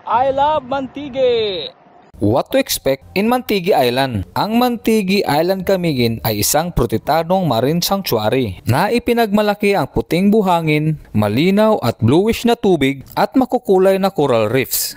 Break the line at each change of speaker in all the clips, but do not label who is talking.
I love Mantigi!
What to expect in Mantigi Island? Ang Mantigi Island Camiguin ay isang protektadong marine sanctuary na ipinagmalaki ang puting buhangin, malinaw at bluish na tubig at makukulay na coral reefs.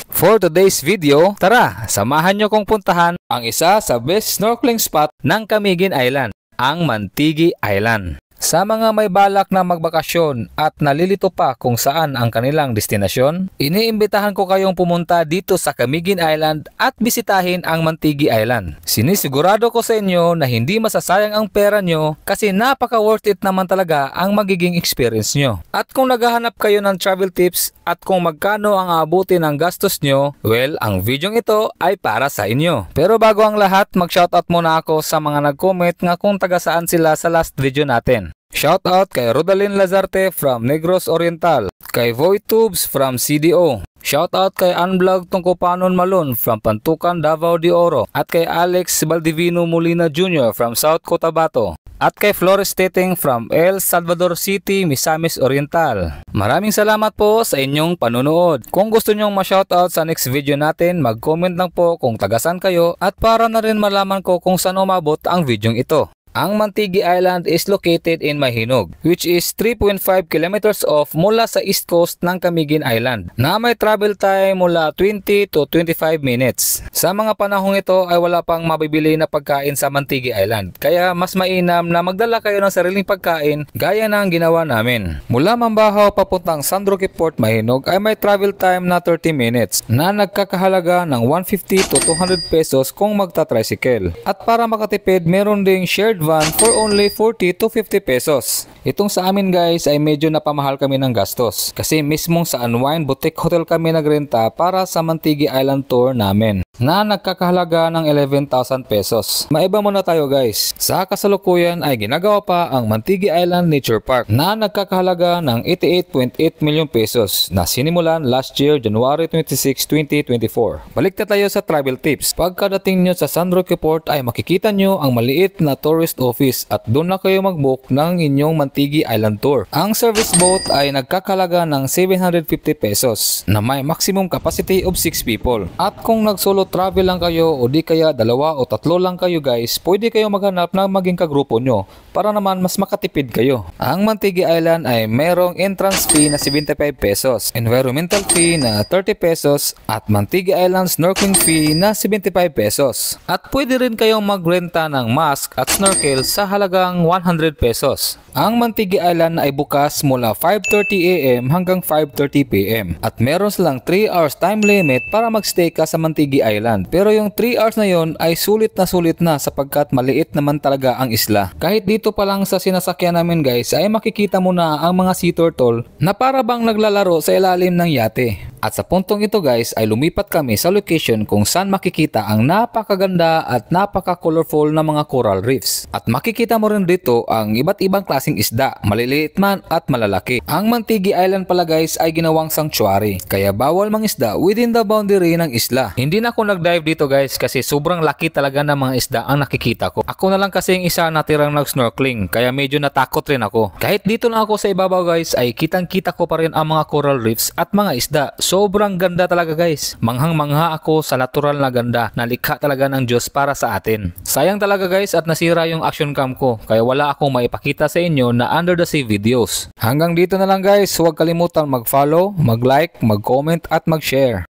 For today's video, tara, samahan nyo kong puntahan ang isa sa best snorkeling spot ng Camiguin Island, ang Mantigi Island. Sa mga may balak na magbakasyon at nalilito pa kung saan ang kanilang destinasyon, iniimbitahan ko kayong pumunta dito sa Camiguin Island at bisitahin ang Mantigi Island. Sinisigurado ko sa inyo na hindi masasayang ang pera nyo kasi napaka worth it naman talaga ang magiging experience nyo. At kung naghahanap kayo ng travel tips at kung magkano ang aabuti ng gastos nyo, well, ang video ito ay para sa inyo. Pero bago ang lahat, mag-shoutout muna ako sa mga nag-comment nga kung taga saan sila sa last video natin. Shoutout kay Rodalyn Lazarte from Negros Oriental, kay Voitubes from CDO, shoutout kay Unvlog Tungkopanon Malon from Pantukan, Davao de Oro, at kay Alex Baldivino Molina Jr. from South Cotabato, at kay Flores Teteng from El Salvador City, Misamis Oriental. Maraming salamat po sa inyong panunood. Kung gusto nyong ma-shoutout sa next video natin, mag-comment lang po kung tagasan kayo at para na rin malaman ko kung saan umabot ang video ito. Ang Mantigi Island is located in Mahinog, which is 3.5 kilometers off mula sa east coast ng Camiguin Island, na may travel time mula 20 to 25 minutes. Sa mga panahong ito ay wala pang mabibili na pagkain sa Mantigi Island, kaya mas mainam na magdala kayo ng sariling pagkain gaya ng ginawa namin. Mula Mambahaw papuntang San Roque Port, Mahinog ay may travel time na 30 minutes na nagkakahalaga ng 150 to 200 pesos kung magta-tricycle. At para makatipid, meron ding shared van for only 40 to 50 pesos. Itong sa amin guys ay medyo napamahal kami ng gastos kasi mismong sa Unwind Boutique Hotel kami nagrenta para sa Mantigi Island tour namin na nagkakahalaga ng 11,000 pesos. Maiba muna tayo guys. Sa kasalukuyan ay ginagawa pa ang Mantigi Island Nature Park na nagkakahalaga ng 88.8 million pesos na sinimulan last year January 26, 2024. Balik na tayo sa travel tips. Pagkadating nyo sa San Roque Port ay makikita nyo ang maliit na tourist office at doon na kayo mag-book ng inyong Mantigi Island Tour. Ang service boat ay nagkakahalaga ng 750 pesos na may maximum capacity of 6 people. At kung nag-solo travel lang kayo o di kaya dalawa o tatlo lang kayo guys, pwede kayo maghanap ng maging kagrupo nyo para naman mas makatipid kayo. Ang Mantigi Island ay merong entrance fee na 75 pesos, environmental fee na 30 pesos at Mantigi Island snorkeling fee na 75 pesos. At pwede rin kayong magrenta ng mask at snorkel sa halagang 100 pesos. Ang Mantigi Island ay bukas mula 5:30 AM hanggang 5:30 PM at meron silang 3 hours time limit para magstay ka sa Mantigi Island. Pero yung 3 hours na yon ay sulit na sapagkat maliit naman talaga ang isla. Kahit dito pa lang sa sinasakyan namin guys ay makikita mo na ang mga sea turtle na para bang naglalaro sa ilalim ng yate. At sa puntong ito guys ay lumipat kami sa location kung saan makikita ang napakaganda at napaka-colorful na mga coral reefs. At makikita mo rin dito ang iba't ibang klaseng isda, maliliit man at malalaki. Ang Mantigi Island pala guys ay ginawang sanctuary, kaya bawal mangisda within the boundary ng isla. Hindi na ako nag-dive dito guys kasi sobrang laki talaga ng mga isda ang nakikita ko. Ako na lang kasi yung isa natirang nag-snorkeling kaya medyo natakot rin ako. Kahit dito na ako sa ibabaw guys ay kitang-kita ko pa rin ang mga coral reefs at mga isda. Sobrang ganda talaga guys. Manghang-mangha ako sa natural na ganda na likha talaga ng Diyos para sa atin. Sayang talaga guys at nasira yung action cam ko kaya wala akong maipakita sa inyo na under the sea videos. Hanggang dito na lang guys. Huwag kalimutan mag-follow, mag-like, mag-comment at mag-share.